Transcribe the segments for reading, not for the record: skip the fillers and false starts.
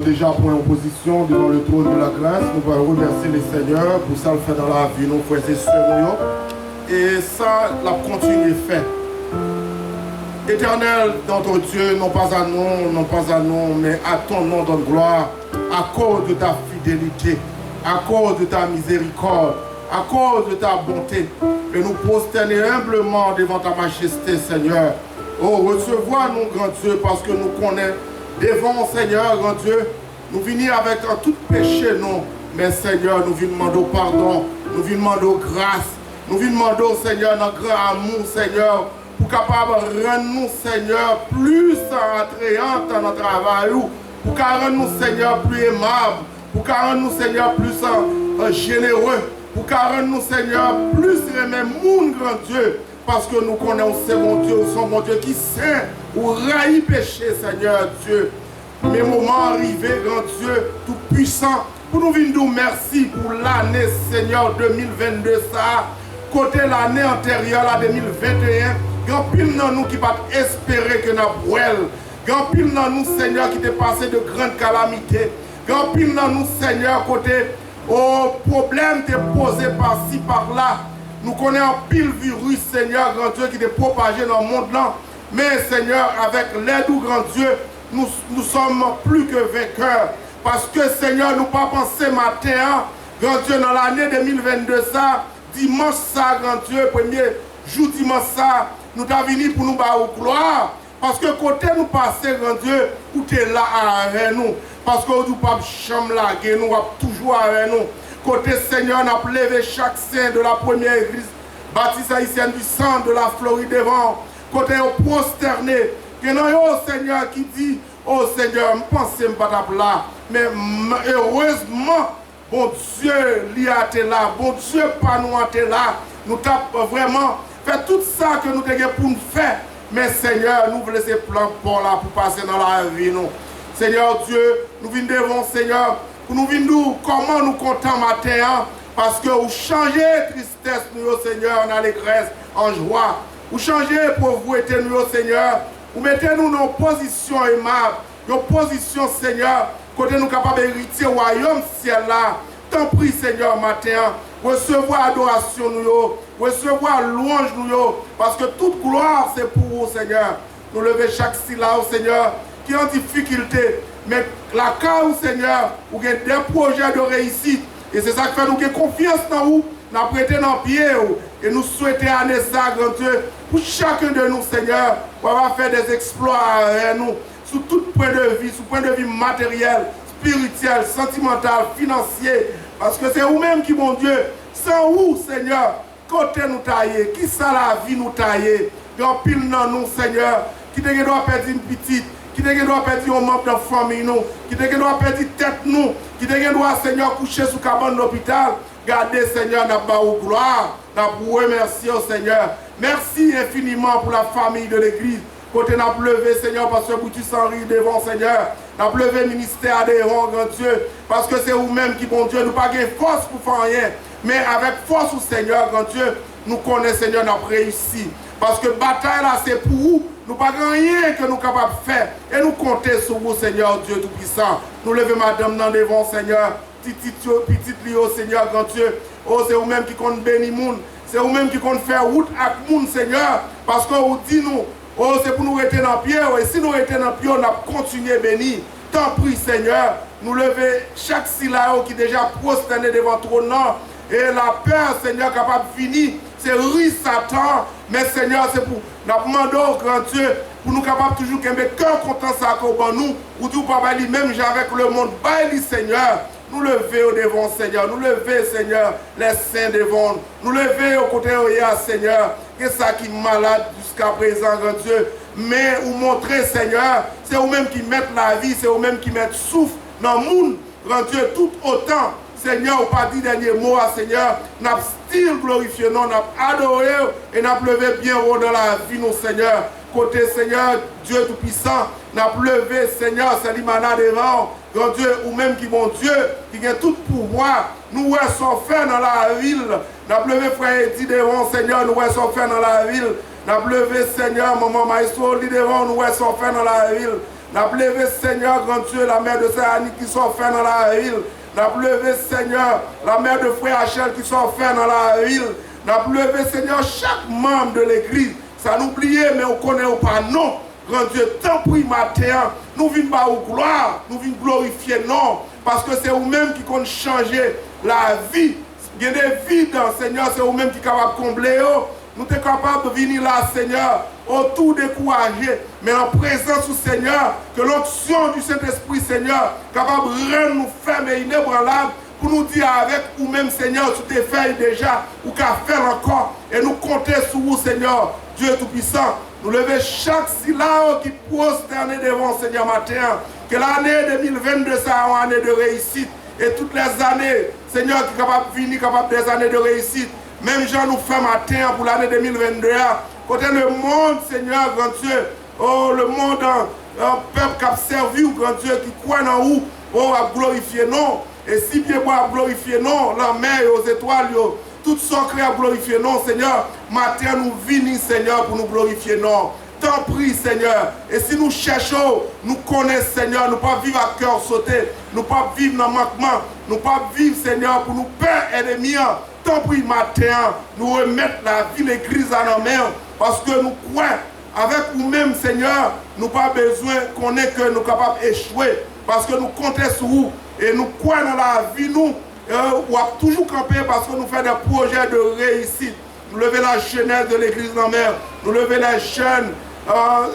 Déjà pour une position devant le trône de la grâce, nous allons remercier le Seigneur pour ça le fait dans la vie, nos frères et sœurs. Et ça, la continue fait. Éternel, notre Dieu, non pas à nous, mais à ton nom donne gloire, à cause de ta fidélité, à cause de ta miséricorde, à cause de ta bonté. Et nous prosterner humblement devant ta majesté, Seigneur. Oh, recevoir-nous, grand Dieu, parce que nous connaissons devant, Seigneur, grand Dieu, nous venons avec un tout péché, non. Mais Seigneur, nous venons demander pardon, nous venons demander grâce, nous venons demander, Seigneur, notre grand amour, Seigneur, pour capable rendre nous, Seigneur, plus attrayants dans notre travail, pour rendre nous, Seigneur, plus aimables, pour rendre nous, Seigneur, plus généreux, pour rendre nous, Seigneur, plus aimer monde, grand Dieu, parce que nous connaissons ce bon Dieu, son bon Dieu qui sait ou raille péché, Seigneur Dieu. Mais moment arrivé, grand Dieu, tout puissant, pour nous venir nous merci pour l'année, Seigneur, 2022, ça, côté l'année antérieure, la 2021, grand pile dans nous qui va espérer que nous avons, grand pile dans nous, Seigneur, qui t'est passé de grandes calamités, grand pile dans nous, Seigneur, côté au problème t'est posé par-ci, par-là. Nous connaissons un pile virus, Seigneur, grand Dieu, qui est propagé dans le monde là. Mais, Seigneur, avec l'aide du grand Dieu, nous sommes plus que vainqueurs. Parce que, Seigneur, nous pas pensé matin, grand Dieu, dans l'année 2022, ça, dimanche, ça, grand Dieu, premier jour dimanche, ça, nous t'avons venu pour nous battre gloire. Parce que côté nous passer, grand Dieu, où tu es là avec nous. Parce que nous ne pouvons pas chambre laguer, nous sommes toujours avec nous. Côté Seigneur, on a levé chaque saint de la première église baptiste haïtienne du centre de la Floride devant. Côté au prosterné. Que non, oh Seigneur qui dit, oh Seigneur, je pense que je ne pas là. Mais heureusement, bon Dieu, lui a été là. Bon Dieu, pas nous a été là. Nous avons vraiment fait tout ça que nous avons pour nous faire. Mais Seigneur, nous voulons laisser plan pour là pour passer dans la vie. Nous. Seigneur Dieu, nous venons devant Seigneur. Nous venons comment nous comptons matin, parce que vous changez tristesse, nous, Seigneur, en allégresse, en joie. Vous changez pauvreté, nous, Seigneur. Vous mettez-nous dans une position aimable, une position, Seigneur, côté nous capables d'hériter au royaume ciel là. Tant prie, Seigneur, matin, recevoir adoration, nous, recevoir louange, nous, parce que toute gloire, c'est pour vous, Seigneur. Nous lever chaque syllabe, Seigneur, qui est en difficulté. Mais la cause, Seigneur, vous avez des projets de réussite. Et c'est ça qui fait nous avons confiance dans vous. Nous avons prêté dans le pied. Et nous souhaitons année ça, grand Dieu, pour chacun de nous, Seigneur, pour avoir fait des exploits avec nous, sous tout point de vue, sous point de vue matériel, spirituel, sentimental, financier. Parce que c'est vous-même qui, mon Dieu, sans vous, Seigneur, côté nous tailler, qui ça la vie nous tailler, grand pile dans nous, Seigneur, qui doit perdre une petite. Qui doit perdre un membre de la famille, nous, qui doit perdre tête, nous, qui doit, Seigneur, coucher sous cabane de l'hôpital. Gardez, Seigneur, n'a pas au gloire, n'a pas remercier au Seigneur. Merci infiniment pour la famille de l'Église. Côté n'a levé, Seigneur, parce que vous tu sans rire devant, Seigneur. N'a levé ministère devant, grand Dieu, parce que c'est vous-même qui, bon Dieu, nous pas de force pour faire rien. Mais avec force au Seigneur, grand Dieu, nous connaissons, Seigneur, n'a réussi. Parce que bataille là, c'est pour vous. Nous n'avons pas rien que nous sommes capables de faire. Et nous comptons sur vous, Seigneur Dieu Tout-Puissant. Nous levons madame dans devant, Seigneur. Petit Lio, Seigneur, grand Dieu. Oh, c'est vous-même qui compte bénir monde. C'est vous-même qui compte faire route avec monde, Seigneur. Parce que vous dites nous, oh, c'est pour nous rester dans le pied. Et si nous restons dans le pied, on a continué à bénir. Tant pis, Seigneur. Nous levons chaque syllabe qui est déjà prosterné devant ton nom. Et la peur, Seigneur, capable de finir. C'est oui, Satan. Mais Seigneur, c'est pour nous demander au grand Dieu, pour nous capables toujours qu'un cœur content ça qu'on nous, ou tout papa lui-même, avec le monde, baille Seigneur. Nous lever au devant, Seigneur. Nous lever, Seigneur, les saints devant. Nous lever au côté de Seigneur. Que ça qui est malade jusqu'à présent, grand Dieu. Mais vous montrer, Seigneur, c'est vous-même qui mettez la vie, c'est vous-même qui mettez souffle dans le monde, grand Dieu, tout autant. Seigneur, ou pas dit dernier mot à Seigneur, n'a still glorifié, non, n'a adoré et n'a levé bien haut dans la vie, nous, Seigneur. Côté Seigneur, Dieu Tout-Puissant, n'a levé, Seigneur, c'est l'imana devant, grand Dieu, ou même qui, mon Dieu, qui a tout pouvoir, nous sommes faits dans la ville, n'a levé, frère Eddy devant, Seigneur, nous sommes faits dans la ville, n'a levé, Seigneur, maman Maestro, devant, nous sommes faits dans la ville. N'a levé, Seigneur, grand Dieu, la mère de Sœur Annie qui sont offerts dans la ville. N'a levé, Seigneur, la mère de Frère Hachel qui sont offerts dans la ville. N'a levé, Seigneur, chaque membre de l'église. Ça nous oublie, mais on connaît pas non. Grand Dieu, tant pis matin, nous venons pas au gloire, nous venons glorifier non. Parce que c'est vous-même qui compte changer la vie. Il y a des vides, Seigneur, c'est vous-même qui est capable de combler. Nous sommes capables de venir là, Seigneur, autour découragé, mais en présence du Seigneur, que l'onction du Saint-Esprit, Seigneur, capable de rendre nous fermes et inébranlables, pour nous dire avec vous-même, Seigneur, tu t'es fait déjà, ou qu'à faire encore, et nous compter sur vous, Seigneur, Dieu Tout-Puissant. Nous lever chaque syllabe qui prosterne devant, Seigneur, matin, que l'année 2022 soit une année de réussite, et toutes les années, Seigneur, qui est capable de venir, capable des années de réussite. Même Jean nous fait matin pour l'année 2022. Côté le monde, Seigneur, grand Dieu, oh, le monde, un peuple qui a servi, grand Dieu, qui croit en vous, oh, à glorifier non. Et si bien moi à glorifier non, la mer et aux étoiles, tout sacré à glorifier non, Seigneur, matin nous venons, Seigneur, pour nous glorifier non. T'en prie, Seigneur. Et si nous cherchons, nous connaissons, Seigneur, nous ne pas vivre à cœur sauté, nous ne pas vivre dans le manquement, nous ne pas vivre, Seigneur, pour nous perdre ennemis. Tant pis, matin, nous remettre la vie, l'église à nos mains, parce que nous croyons, avec vous-même, Seigneur, nous n'avons pas besoin qu'on ait que nous sommes capables d'échouer, parce que nous comptons sur vous, et nous croyons dans la vie, nous, on va toujours camper parce que nous faisons des projets de réussite. Nous levons la jeunesse de l'église dans la mer, nous levons les jeunes,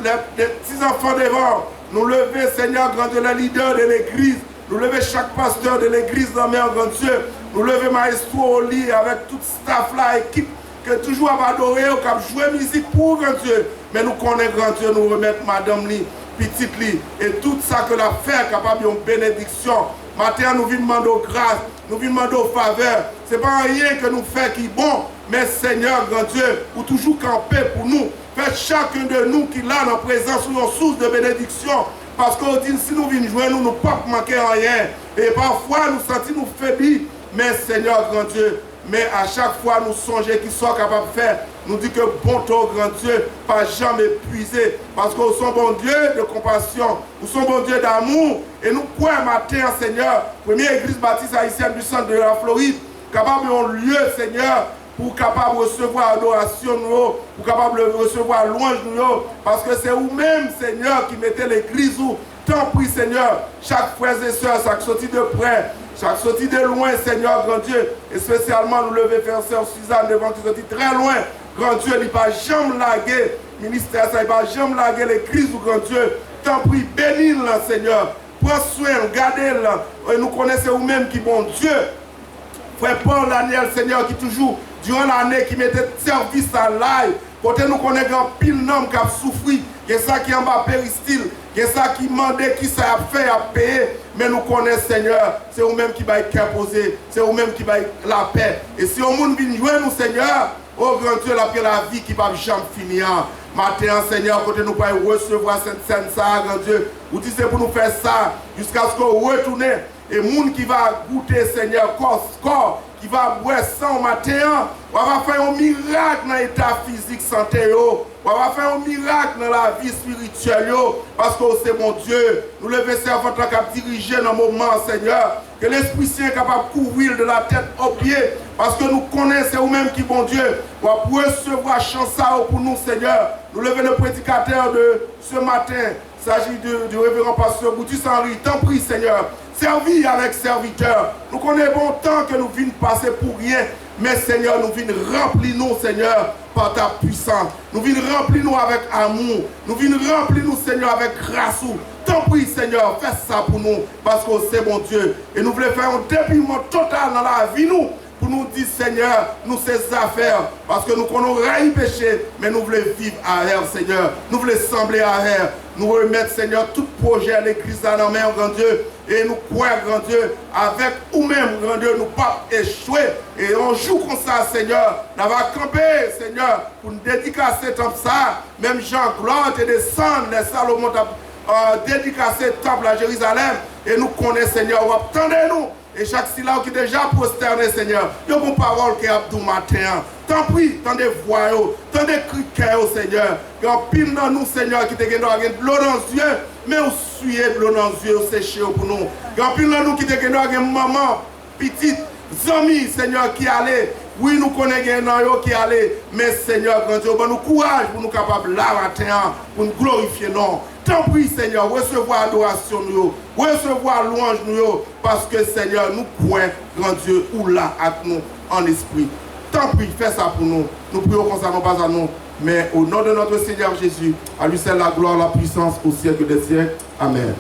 les petits enfants devant, nous levons, Seigneur, grand Dieu, les leaders de l'église, nous levons chaque pasteur de l'église dans la mer, grand Dieu. Nous levons Maestro au lit avec tout staff là, équipe, que toujours à adorer, qui a joué musique pour grand Dieu. Mais nous connaissons grand Dieu, nous remettons Madame Li, petite Li, et tout ça que la fait capable d'une bénédiction. Maintenant, nous venons demander grâce, nous venons demander faveur. Ce n'est pas rien que nous faisons qui est bon, mais Seigneur, grand Dieu, vous toujours camper pour nous. Faites chacun de nous qui l'a en présence une source de bénédiction. Parce qu'on dit, si nous venons jouer, nous ne pouvons pas manquer rien. Et parfois, nous sentons nous faiblir. Mais Seigneur, grand Dieu, mais à chaque fois, nous songeons qu'ils soient capables de faire. Nous dit que bon ton grand Dieu, pas jamais épuisé. Parce que nous sommes bon Dieu de compassion. Nous sommes bon Dieu d'amour. Et nous croyons matin, Seigneur, première église baptiste haïtienne du centre de la Floride, capable d'un lieu, Seigneur, pour capable de recevoir adoration, pour capable de recevoir louange, parce que c'est vous-même, Seigneur, qui mettez l'église où. Tant pis, Seigneur, chaque frère et soeur, chaque sortie de près, chaque sortie de loin, Seigneur, grand Dieu, et spécialement nous lever faire sœur Suzanne devant qui sortit très loin, grand Dieu, il ne va jamais laguer, ministère, ça, il ne va jamais laguer l'église, grand Dieu. Tant pis, bénis-le, Seigneur, prends soin, gardez-le, et nous connaissons vous-même qui bon Dieu. Frère Paul Daniel, Seigneur, qui toujours, durant l'année, qui mettait service à l'ail, côté nous connaissons un pile nom qui a souffert, il y a ça qui est en bas péristyle, il y a ça qui demandait, qui ça a fait, a payé, mais nous connaissons, Seigneur, c'est vous-même qui va être posé, c'est vous-même qui va la paix. Et si au monde vient jouer nous, Seigneur, oh grand Dieu, la vie qui va jamais finir. Matin, Seigneur, côté nous pouvons recevoir cette scène, ça, grand Dieu, vous dites c'est pour nous faire ça, jusqu'à ce qu'on retourne, et monde qui va goûter, Seigneur, corps, qui va boire sang au matin, on va faire un miracle dans l'état physique, santé, on va faire un miracle dans la vie spirituelle, parce que c'est mon Dieu. Nous levons servant qui diriger dans le moment, Seigneur, que l'Esprit Saint est capable de couvrir de la tête aux pieds, parce que nous connaissons vous-même qui bon Dieu. On va recevoir chance pour nous, Seigneur. Nous levons le prédicateur de ce matin. Il s'agit du révérend pasteur Boutis Henri. T'en prie, Seigneur. Servis avec serviteur. Nous connaissons bon temps que nous venons passer pour rien. Mais Seigneur, nous venons remplir nous, Seigneur, par ta puissance. Nous venons remplir nous avec amour. Nous venons remplir nous, Seigneur, avec grâce. T'en prie, Seigneur, fais ça pour nous. Parce que c'est mon Dieu. Et nous voulons faire un dépouillement total dans la vie, nous. Pour nous dire, Seigneur, nous ces affaires, parce que nous connaissons rien péché, mais nous voulons vivre à l'air, Seigneur. Nous voulons sembler à l'air. Nous remettre, Seigneur, tout projet à l'église dans nos mains, grand Dieu. Et nous croyons, grand Dieu, avec nous-mêmes, grand Dieu, nous ne pas échouer. Et on joue comme ça, Seigneur. Nous allons camper, Seigneur, pour nous dédicacer comme ça. Même Jean-Claude et descendre, les Salomon, dédicacer le temple à Jérusalem. Et nous connaissons, Seigneur, attendez-nous. Et chaque syllabe qui est déjà prosterné, Seigneur, il y a une parole qui est abdou matin. Tant pis, tant des voix, tant des cris, Seigneur. Il y a pile dans nous, Seigneur, qui te gagne de l'eau dans les yeux, mais on suit de l'eau dans les yeux, on séché pour nous. Il y a pile dans nous qui te gagne de maman, petite, amis, Seigneur, qui allait. Oui, nous connaissons qui allait, mais Seigneur, grand Dieu, nous courage pour nous capables là matin, pour nous glorifier, non. Tant pis, Seigneur, recevoir l'adoration, recevoir louange, parce que, Seigneur, nous croyons, grand Dieu, ou là, avec nous, en esprit. Tant pis, fais ça pour nous. Nous prions comme ça, non pas à nous, mais au nom de notre Seigneur Jésus, à lui seul la gloire, la puissance au siècle des siècles. Amen.